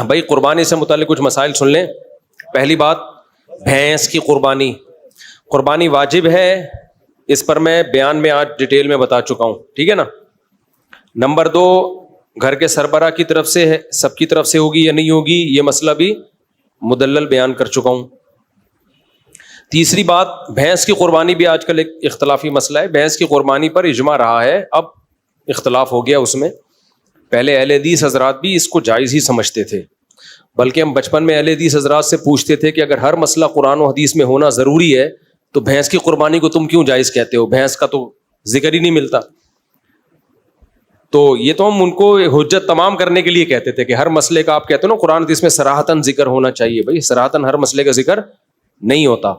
بھائی قربانی سے متعلق کچھ مسائل سن لیں. پہلی بات، بھینس کی قربانی واجب ہے، اس پر میں بیان میں آج ڈیٹیل میں بتا چکا ہوں، ٹھیک ہے نا. نمبر 2، گھر کے سربراہ کی طرف سے ہے، سب کی طرف سے ہوگی یا نہیں ہوگی، یہ مسئلہ بھی مدلل بیان کر چکا ہوں. تیسری بات، بھینس کی قربانی بھی آج کل ایک اختلافی مسئلہ ہے. بھینس کی قربانی پر اجماع رہا ہے، اب اختلاف ہو گیا اس میں. پہلے اہل حدیث حضرات بھی اس کو جائز ہی سمجھتے تھے، بلکہ ہم بچپن میں اہل حدیث حضرات سے پوچھتے تھے کہ اگر ہر مسئلہ قرآن و حدیث میں ہونا ضروری ہے تو بھینس کی قربانی کو تم کیوں جائز کہتے ہو؟ بھینس کا تو ذکر ہی نہیں ملتا. تو یہ تو ہم ان کو حجت تمام کرنے کے لیے کہتے تھے کہ ہر مسئلے کا آپ کہتے ہو نا قرآن حدیث میں صراحتاً ذکر ہونا چاہیے. بھائی صراحتاً ہر مسئلے کا ذکر نہیں ہوتا.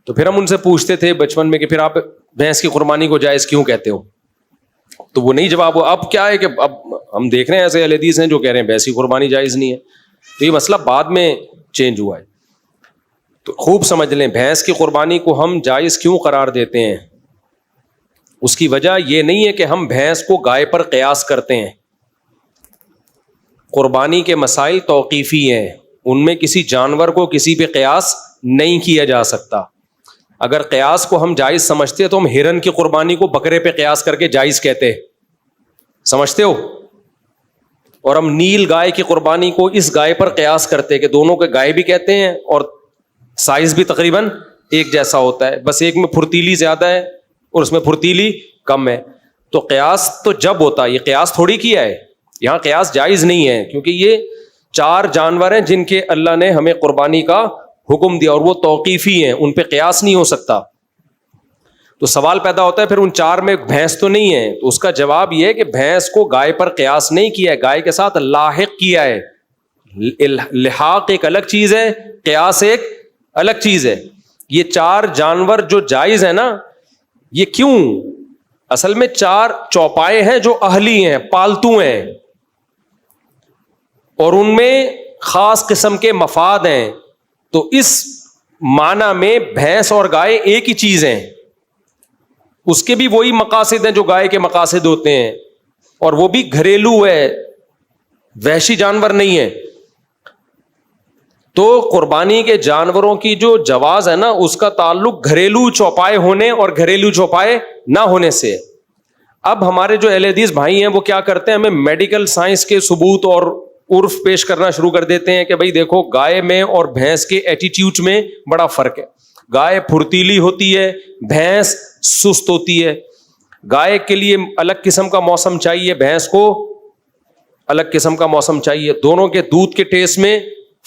تو پھر ہم ان سے پوچھتے تھے بچپن میں کہ پھر آپ بھینس کی قربانی کو جائز کیوں کہتے ہو؟ تو وہ نہیں جواب ہوا. اب کیا ہے کہ اب ہم دیکھ رہے ہیں ایسے اہل حدیث ہیں جو کہہ رہے ہیں بھینس کی قربانی جائز نہیں ہے. تو یہ مسئلہ بعد میں چینج ہوا ہے. تو خوب سمجھ لیں، بھینس کی قربانی کو ہم جائز کیوں قرار دیتے ہیں؟ اس کی وجہ یہ نہیں ہے کہ ہم بھینس کو گائے پر قیاس کرتے ہیں. قربانی کے مسائل توقیفی ہیں، ان میں کسی جانور کو کسی پہ قیاس نہیں کیا جا سکتا. اگر قیاس کو ہم جائز سمجھتے تو ہم ہرن کی قربانی کو بکرے پہ قیاس کر کے جائز کہتے، سمجھتے ہو؟ اور ہم نیل گائے کی قربانی کو اس گائے پر قیاس کرتے کہ دونوں کے گائے بھی کہتے ہیں اور سائز بھی تقریباً ایک جیسا ہوتا ہے، بس ایک میں پھرتیلی زیادہ ہے اور اس میں پھرتیلی کم ہے. تو قیاس تو جب ہوتا ہے، یہ قیاس تھوڑی کیا ہے، یہاں قیاس جائز نہیں ہے، کیونکہ یہ 4 جانور ہیں جن کے اللہ نے ہمیں قربانی کا حکم دیا اور وہ توقیفی ہیں، ان پہ قیاس نہیں ہو سکتا. تو سوال پیدا ہوتا ہے پھر ان 4 میں بھینس تو نہیں ہے. تو اس کا جواب یہ ہے کہ بھینس کو گائے پر قیاس نہیں کیا ہے، گائے کے ساتھ لاحق کیا ہے. لحاق ایک الگ چیز ہے، قیاس ایک الگ چیز ہے. یہ 4 جانور جو جائز ہے نا، یہ کیوں؟ اصل میں 4 چوپائے ہیں جو اہلی ہیں، پالتو ہیں، اور ان میں خاص قسم کے مفاد ہیں. تو اس معنی میں بھینس اور گائے ایک ہی چیز ہیں، اس کے بھی وہی مقاصد ہیں جو گائے کے مقاصد ہوتے ہیں، اور وہ بھی گھریلو ہے، وحشی جانور نہیں ہے. تو قربانی کے جانوروں کی جو جواز ہے نا، اس کا تعلق گھریلو چوپائے ہونے اور گھریلو چوپائے نہ ہونے سے. اب ہمارے جو اہل حدیث بھائی ہیں وہ کیا کرتے ہیں، ہمیں میڈیکل سائنس کے ثبوت اور عرف پیش کرنا شروع کر دیتے ہیں کہ بھائی دیکھو گائے میں اور بھینس کے ایٹیٹیوڈ میں بڑا فرق ہے. گائے پھرتیلی ہوتی ہے، بھینس سست ہوتی ہے. گائے کے لیے الگ قسم کا موسم چاہیے، بھینس کو الگ قسم کا موسم چاہیے. دونوں کے دودھ کے ٹیسٹ میں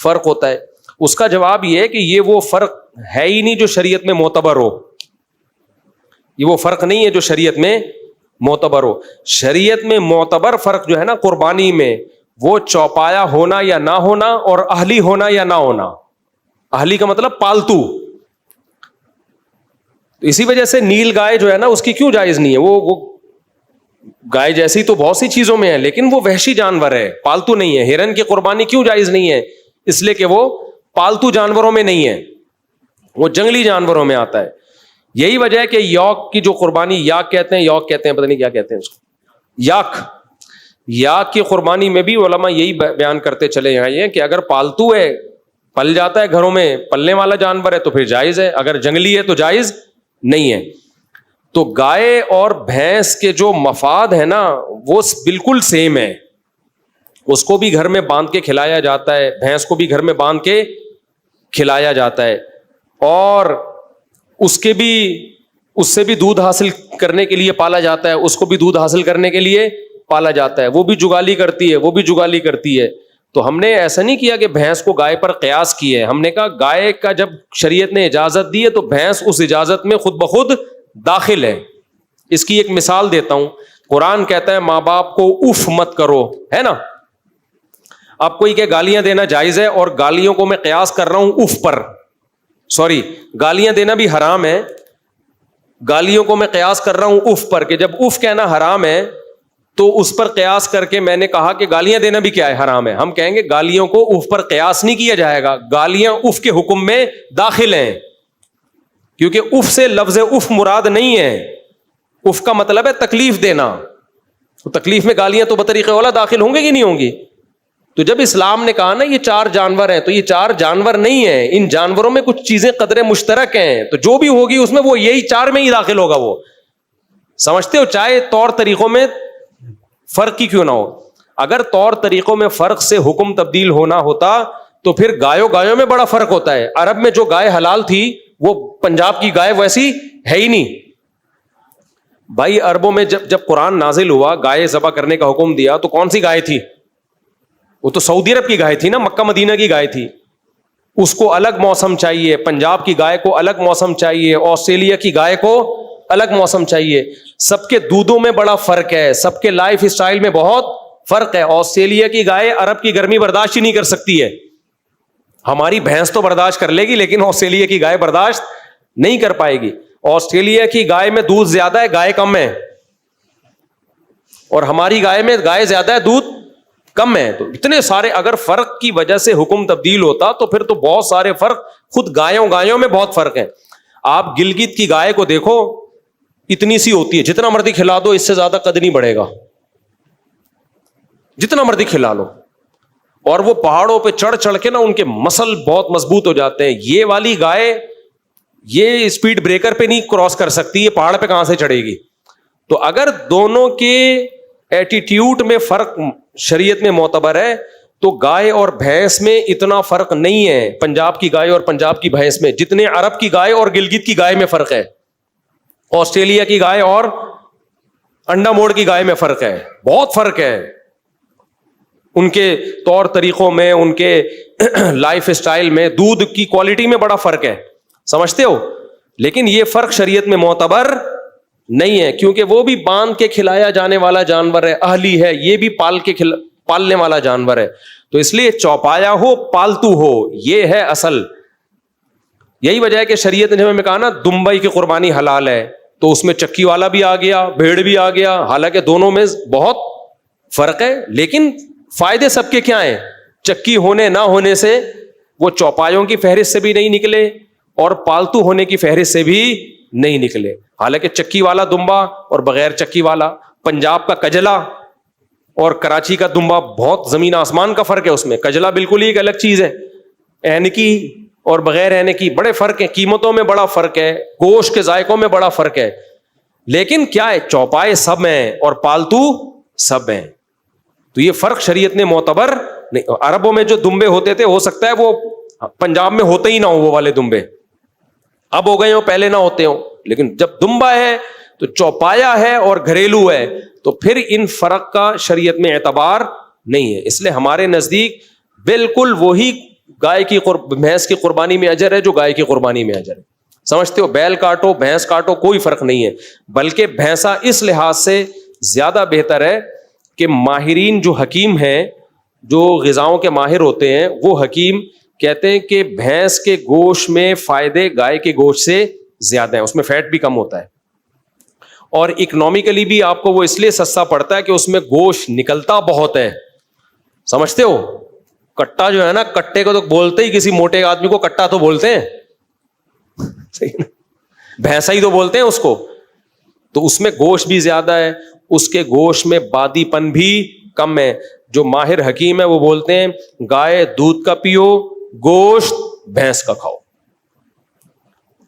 فرق ہوتا ہے. اس کا جواب یہ ہے کہ یہ وہ فرق ہے ہی نہیں جو شریعت میں معتبر ہو. یہ وہ فرق نہیں ہے جو شریعت میں معتبر ہو. شریعت میں معتبر فرق جو ہے نا قربانی میں، وہ چوپایا ہونا یا نہ ہونا اور اہلی ہونا یا نہ ہونا. اہلی کا مطلب پالتو. تو اسی وجہ سے نیل گائے جو ہے نا اس کی کیوں جائز نہیں ہے؟ وہ گائے جیسی تو بہت سی چیزوں میں ہے، لیکن وہ وحشی جانور ہے، پالتو نہیں ہے. ہرن کی قربانی کیوں جائز نہیں ہے؟ اس لیے کہ وہ پالتو جانوروں میں نہیں ہے، وہ جنگلی جانوروں میں آتا ہے. یہی وجہ ہے کہ یوک کی جو قربانی، یاک کہتے ہیں، یوک کہتے ہیں، پتہ نہیں کیا کہتے ہیں اس کو، یاک کی قربانی میں بھی علماء یہی بیان کرتے چلے آئے ہیں کہ اگر پالتو ہے، پل جاتا ہے گھروں میں، پلنے والا جانور ہے تو پھر جائز ہے، اگر جنگلی ہے تو جائز نہیں ہے. تو گائے اور بھینس کے جو مفاد ہے نا وہ بالکل سیم ہے. اس کو بھی گھر میں باندھ کے کھلایا جاتا ہے، بھینس کو بھی گھر میں باندھ کے کھلایا جاتا ہے، اور اس سے بھی دودھ حاصل کرنے کے لیے پالا جاتا ہے، اس کو بھی دودھ حاصل کرنے کے لیے پالا جاتا ہے. وہ بھی جگالی کرتی ہے، وہ بھی جگالی کرتی ہے. تو ہم نے ایسا نہیں کیا کہ بھینس کو گائے پر قیاس کی ہے. ہم نے کہا گائے کا جب شریعت نے اجازت دی ہے تو بھینس اس اجازت میں خود بخود داخل ہے. اس کی ایک مثال دیتا ہوں. قرآن کہتا ہے ماں باپ کو اف مت کرو، ہے نا. اب کوئی کہ گالیاں دینا جائز ہے، اور گالیوں کو میں قیاس کر رہا ہوں اف پر. سوری، گالیاں دینا بھی حرام ہے، گالیوں کو میں قیاس کر رہا ہوں اف پر، کہ جب اف کہنا حرام ہے تو اس پر قیاس کر کے میں نے کہا کہ گالیاں دینا بھی کیا ہے، حرام ہے. ہم کہیں گے گالیوں کو اف پر قیاس نہیں کیا جائے گا، گالیاں اف کے حکم میں داخل ہیں، کیونکہ اف سے لفظ اف مراد نہیں ہے. اف کا مطلب ہے تکلیف دینا. تو تکلیف میں گالیاں تو بطریق اولا داخل ہوں گی کہ نہیں ہوں گی؟ تو جب اسلام نے کہا نا یہ 4 جانور ہیں، تو یہ 4 جانور نہیں ہیں، ان جانوروں میں کچھ چیزیں قدرے مشترک ہیں، تو جو بھی ہوگی اس میں وہ یہی 4 میں ہی داخل ہوگا. وہ سمجھتے ہو؟ چاہے طور طریقوں میں فرق کی کیوں نہ ہو. اگر طور طریقوں میں فرق سے حکم تبدیل ہونا ہوتا تو پھر گایوں میں بڑا فرق ہوتا ہے. عرب میں جو گائے حلال تھی وہ پنجاب کی گائے ویسی ہے ہی نہیں بھائی. عربوں میں جب قرآن نازل ہوا، گائے ذبح کرنے کا حکم دیا، تو کون سی گائے تھی؟ وہ تو سعودی عرب کی گائے تھی نا، مکہ مدینہ کی گائے تھی. اس کو الگ موسم چاہیے، پنجاب کی گائے کو الگ موسم چاہیے، آسٹریلیا کی گائے کو الگ موسم چاہیے. سب کے دودھوں میں بڑا فرق ہے، سب کے لائف اسٹائل میں بہت فرق ہے. آسٹریلیا کی گائے عرب کی گرمی برداشت ہی نہیں کر سکتی ہے. ہماری بھینس تو برداشت کر لے گی لیکن آسٹریلیا کی گائے برداشت نہیں کر پائے گی. آسٹریلیا کی گائے میں دودھ زیادہ ہے، گائے کم ہے، اور ہماری گائے میں گائے زیادہ ہے، دودھ کم ہے. تو اتنے سارے اگر فرق کی وجہ سے حکم تبدیل ہوتا تو پھر تو بہت سارے فرق، خود گایوں میں بہت فرق ہے. آپ گلگت کی گائے کو دیکھو، اتنی سی ہوتی ہے، جتنا مرضی کھلا دو اس سے زیادہ قد نہیں بڑھے گا، جتنا مرضی کھلا لو. اور وہ پہاڑوں پہ چڑھ کے نا ان کے مسل بہت مضبوط ہو جاتے ہیں. یہ والی گائے یہ اسپیڈ بریکر پہ نہیں کراس کر سکتی، یہ پہاڑ پہ کہاں سے چڑھے گی؟ تو اگر دونوں کے ایٹیٹیوڈ میں فرق شریعت میں معتبر ہے تو گائے اور بھینس میں اتنا فرق نہیں ہے، پنجاب کی گائے اور پنجاب کی بھینس میں، جتنے عرب کی گائے اور گلگت کی گائے میں فرق ہے، آسٹریلیا کی گائے اور انڈا موڑ کی گائے میں فرق ہے. بہت فرق ہے ان کے طور طریقوں میں، ان کے لائف اسٹائل میں، دودھ کی کوالٹی میں بڑا فرق ہے. سمجھتے ہو؟ لیکن یہ فرق شریعت میں معتبر نہیں ہے، کیونکہ وہ بھی باندھ کے کھلایا جانے والا جانور ہے، اہلی ہے، یہ بھی پالنے والا جانور ہے. تو اس لیے چوپایا ہو پالتو ہو، یہ ہے اصل. یہی وجہ ہے کہ شریعت نے ہمیں کہا نا دمبئی کی قربانی حلال ہے، تو اس میں چکی والا بھی آ گیا، بھیڑ بھی آ گیا. حالانکہ دونوں میں بہت فرق ہے، لیکن فائدے سب کے کیا ہیں؟ چکی ہونے نہ ہونے سے وہ چوپایوں کی فہرست سے بھی نہیں نکلے اور پالتو ہونے کی فہرست سے بھی نہیں نکلے. حالانکہ چکی والا دمبا اور بغیر چکی والا، پنجاب کا کجلا اور کراچی کا دمبا بہت زمین آسمان کا فرق ہے. اس میں کجلا بالکل ہی ایک الگ چیز ہے، اینکی اور بغیر اینکی بڑے فرق ہیں، قیمتوں میں بڑا فرق ہے، گوشت کے ذائقوں میں بڑا فرق ہے. لیکن کیا ہے؟ چوپائے سب ہیں اور پالتو سب ہیں. تو یہ فرق شریعت نے معتبر نہیں. عربوں میں جو دمبے ہوتے تھے ہو سکتا ہے وہ پنجاب میں ہوتے ہی نہ ہو، وہ والے دمبے اب ہو گئے ہوں، پہلے نہ ہوتے ہوں. لیکن جب دمبا ہے تو چوپایا ہے اور گھریلو ہے، تو پھر ان فرق کا شریعت میں اعتبار نہیں ہے. اس لیے ہمارے نزدیک بالکل وہی گائے کی بھینس کی قربانی میں اجر ہے جو گائے کی قربانی میں اجر ہے. سمجھتے ہو؟ بیل کاٹو بھینس کاٹو کوئی فرق نہیں ہے، بلکہ بھینسا اس لحاظ سے زیادہ بہتر ہے کہ ماہرین جو حکیم ہیں، جو غذاؤں کے ماہر ہوتے ہیں، وہ حکیم کہتے ہیں کہ بھینس کے گوشت میں فائدے گائے کے گوشت سے زیادہ ہیں، اس میں فیٹ بھی کم ہوتا ہے، اور اکنومیکلی بھی آپ کو وہ اس لیے سستا پڑتا ہے کہ اس میں گوشت نکلتا بہت ہے. سمجھتے ہو؟ کٹا جو ہے نا، کٹے کو تو بولتے ہی کسی موٹے آدمی کو کٹا تو بولتے ہیں، بھینسا ہی تو بولتے ہیں اس کو. تو اس میں گوشت بھی زیادہ ہے، اس کے گوشت میں بادی پن بھی کم ہے. جو ماہر حکیم ہے وہ بولتے ہیں گائے دودھ کا پیو، گوشت بھینس کا کھاؤ.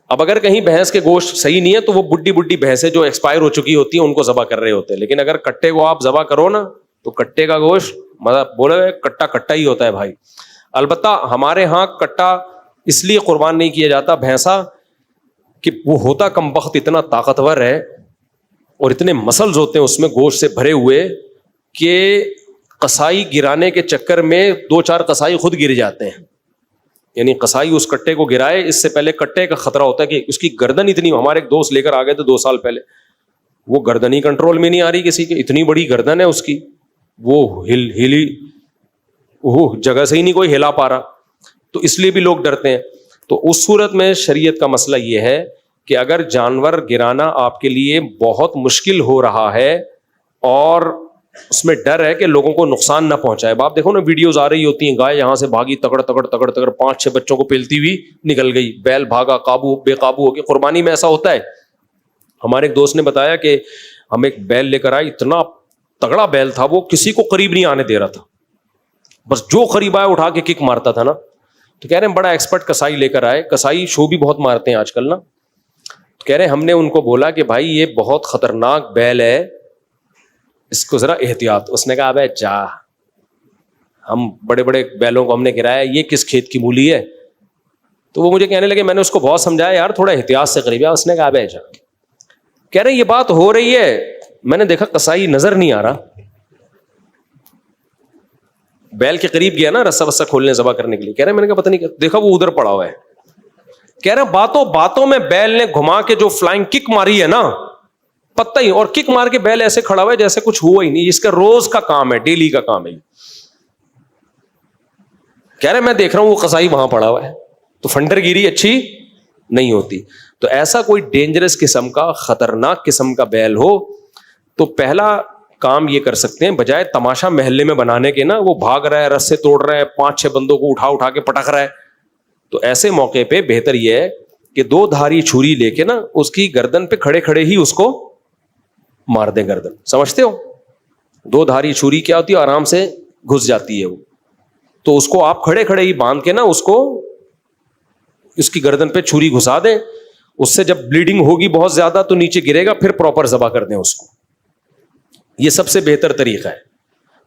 اب اگر کہیں بھینس کے گوشت صحیح نہیں ہے تو وہ بڈی بھینسیں جو ایکسپائر ہو چکی ہوتی ہیں ان کو ذبح کر رہے ہوتے ہیں. لیکن اگر کٹے کو آپ ذبح کرو نا تو کٹے کا گوشت مطلب بولے کٹا ہی ہوتا ہے بھائی. البتہ ہمارے ہاں کٹا اس لیے قربان نہیں کیا جاتا بھینسا کہ وہ ہوتا کم بخت اتنا طاقتور ہے اور اتنے مسلز ہوتے ہیں اس میں گوشت سے بھرے ہوئے کہ قصائی گرانے کے چکر میں 2-4 قصائی خود گر جاتے ہیں. یعنی قصائی اس کٹے کو گرائے اس سے پہلے کٹے کا خطرہ ہوتا ہے کہ اس کی گردن اتنی، ہمارے ایک دوست لے کر آ گئے تھے 2 سال پہلے، وہ گردن ہی کنٹرول میں نہیں آ رہی کسی کے، اتنی بڑی گردن ہے اس کی، وہ ہلی وہ جگہ سے ہی نہیں کوئی ہلا پا رہا. تو اس لیے بھی لوگ ڈرتے ہیں. تو اس صورت میں شریعت کا مسئلہ یہ ہے کہ اگر جانور گرانا آپ کے لیے بہت مشکل ہو رہا ہے اور اس میں ڈر ہے کہ لوگوں کو نقصان نہ پہنچائے. آپ دیکھو نا ویڈیوز آ رہی ہوتی ہیں، گائے یہاں سے بھاگی تگڑ 5-6 بچوں کو پیلتی ہوئی نکل گئی، بیل بھاگا بے قابو ہو کے. قربانی میں ایسا ہوتا ہے. ہمارے ایک دوست نے بتایا کہ ہم ایک بیل لے کر آئے، اتنا تگڑا بیل تھا وہ کسی کو قریب نہیں آنے دے رہا تھا، بس جو قریب آیا اٹھا کے کک مارتا تھا نا. تو کہہ رہے ہیں بڑا ایکسپرٹ کسائی لے کر آئے, کسائی شو بھی بہت مارتے ہیں آج کل نا. کہہ رہے ہیں ہم نے ان کو بولا کہ بھائی یہ بہت خطرناک بیل ہے, اس کو ذرا احتیاط. اس نے کہا ابے جا, ہم بڑے بڑے بیلوں کو ہم نے گرایا, یہ کس کھیت کی مولی ہے. تو وہ مجھے کہنے لگے میں نے اس کو بہت سمجھایا یار تھوڑا احتیاط سے قریب. اس نے کہا ابے جا. کہہ رہے ہیں یہ بات ہو رہی ہے, میں نے دیکھا کسائی نظر نہیں آ رہا, بیل کے قریب گیا نا رسا وسا کھولنے ذبح کرنے کے لیے. کہہ رہے میں نے کہا پتہ نہیں, دیکھا وہ ادھر پڑا ہوا ہے. کہہ رہے باتوں باتوں میں بیل نے گھما کے جو فلائنگ کک ماری ہے نا, پتہ ہی, اور کک مار کے بیل ایسے کھڑا ہوا ہے جیسے کچھ ہوا ہی نہیں. اس کا روز کا کام ہے, ڈیلی کا کام ہے. کہہ رہے میں دیکھ رہا ہوں وہ قصائی وہاں پڑا ہوا ہے. تو فنڈر گیری اچھی نہیں ہوتی. تو ایسا کوئی ڈینجرس قسم کا خطرناک قسم کا بیل ہو تو پہلا کام یہ کر سکتے ہیں, بجائے تماشا محلے میں بنانے کے نا, وہ بھاگ رہا ہے, رسے توڑ رہا ہے, 5-6 بندوں کو اٹھا کے پٹک رہا ہے, تو ایسے موقع پہ بہتر یہ ہے کہ 2 دھاری چھری لے کے نا اس کی گردن پہ کھڑے کھڑے ہی اس کو مار دیں گردن. سمجھتے ہو 2 دھاری چھری کیا ہوتی ہے, آرام سے گھس جاتی ہے وہ. تو اس کو آپ کھڑے کھڑے ہی باندھ کے نا اس کو اس کی گردن پہ چھری گھسا دیں. اس سے جب بلیڈنگ ہوگی بہت زیادہ تو نیچے گرے گا, پھر پراپر ذبح کر دیں اس کو. یہ سب سے بہتر طریقہ ہے.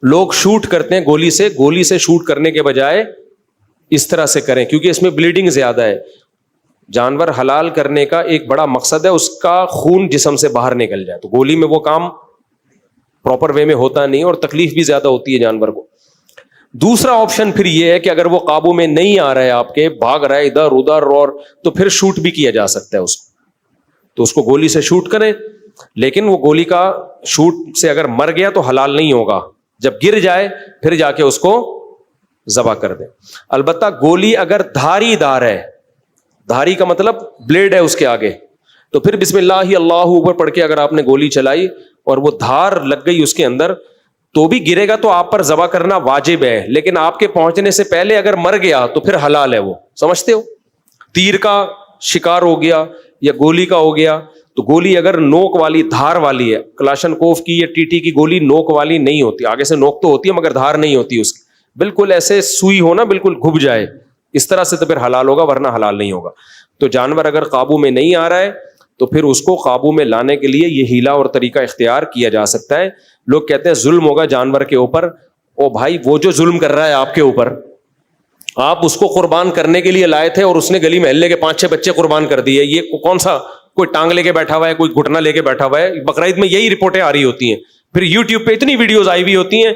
لوگ شوٹ کرتے ہیں گولی سے شوٹ کرنے کے بجائے اس طرح سے کریں, کیونکہ اس میں بلیڈنگ زیادہ ہے. جانور حلال کرنے کا ایک بڑا مقصد ہے اس کا خون جسم سے باہر نکل جائے. تو گولی میں وہ کام پراپر وے میں ہوتا نہیں اور تکلیف بھی زیادہ ہوتی ہے جانور کو. دوسرا آپشن پھر یہ ہے کہ اگر وہ قابو میں نہیں آ رہا ہے آپ کے, بھاگ رہا ہے ادھر ادھر, اور تو پھر شوٹ بھی کیا جا سکتا ہے اس کو. تو اس کو گولی سے شوٹ کریں, لیکن وہ گولی کا شوٹ سے اگر مر گیا تو حلال نہیں ہوگا. جب گر جائے پھر جا کے اس کو ذبح کر دیں. البتہ گولی اگر دھاری دار ہے, دھاری کا مطلب بلیڈ ہے اس کے آگے, تو پھر بسم اللہ اللہ اوپر پڑھ کے اگر آپ نے گولی چلائی اور وہ دھار لگ گئی اس کے اندر, تو بھی گرے گا تو آپ پر ذبح کرنا واجب ہے. لیکن آپ کے پہنچنے سے پہلے اگر مر گیا تو پھر حلال ہے وہ. سمجھتے ہو, تیر کا شکار ہو گیا یا گولی کا ہو گیا, تو گولی اگر نوک والی دھار والی ہے, کلاشن کوف کی یا ٹی ٹی کی گولی نوک والی نہیں ہوتی, آگے سے نوک تو ہوتی ہے مگر دھار نہیں ہوتی اس کی, بالکل ایسے سوئی ہونا بالکل گھب جائے, اس طرح سے تو پھر حلال ہوگا, ورنہ حلال نہیں ہوگا. تو جانور اگر قابو میں نہیں آ رہا ہے تو پھر اس کو قابو میں لانے کے لیے یہ ہیلا اور طریقہ اختیار کیا جا سکتا ہے. لوگ کہتے ہیں ظلم ہوگا جانور کے اوپر. او بھائی, وہ جو ظلم کر رہا ہے آپ کے اوپر, آپ اس کو قربان کرنے کے لیے لائے تھے اور اس نے گلی محلے کے 5-6 بچے قربان کر دیے. یہ کون سا کوئی ٹانگ لے کے بیٹھا ہوا ہے, کوئی گھٹنا لے کے بیٹھا ہوا ہے. بقرعید میں یہی رپورٹیں آ رہی ہوتی ہیں, پھر یوٹیوب پہ اتنی ویڈیوز آئی ہوئی ہوتی ہیں.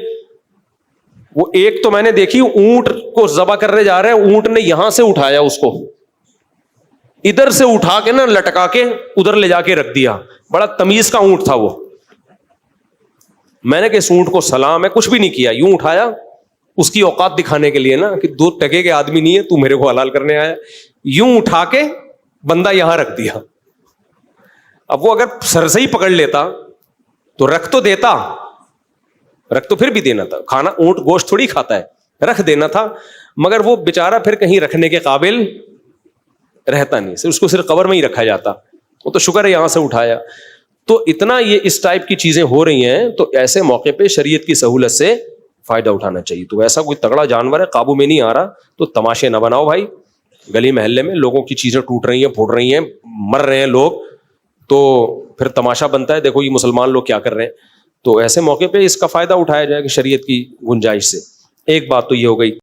وہ ایک تو میں نے دیکھی, اونٹ کو ذبح کرنے جا رہے ہیں, اونٹ نے یہاں سے اٹھایا اس کو, ادھر سے اٹھا کے نا لٹکا کے ادھر لے جا کے رکھ دیا. بڑا تمیز کا اونٹ تھا وہ. میں نے کہ اس اونٹ کو سلام ہے, کچھ بھی نہیں کیا, یوں اٹھایا اس کی اوقات دکھانے کے لیے نا, کہ 2 ٹکے کے آدمی نہیں ہے, تو میرے کو حلال کرنے آیا. یوں اٹھا کے بندہ یہاں رکھ دیا. اب وہ اگر سر سے ہی پکڑ لیتا تو رکھ تو دیتا, رکھ تو پھر بھی دینا تھا. کھانا اونٹ گوشت تھوڑی کھاتا ہے, رکھ دینا تھا. مگر وہ بیچارہ پھر کہیں رکھنے کے قابل رہتا نہیں, اس کو صرف قبر میں ہی رکھا جاتا. وہ تو شکر ہے یہاں سے اٹھایا. تو اتنا یہ اس ٹائپ کی چیزیں ہو رہی ہیں, تو ایسے موقع پہ شریعت کی سہولت سے فائدہ اٹھانا چاہیے. تو ایسا کوئی تگڑا جانور ہے قابو میں نہیں آ رہا تو تماشے نہ بناؤ بھائی. گلی محلے میں لوگوں کی چیزیں ٹوٹ رہی ہیں, پھوٹ رہی ہیں, مر رہے ہیں لوگ, تو پھر تماشا بنتا ہے دیکھو یہ مسلمان لوگ کیا کر رہے ہیں. تو ایسے موقع پہ اس کا فائدہ اٹھایا جائے کہ شریعت کی گنجائش سے. ایک بات تو یہ ہو گئی.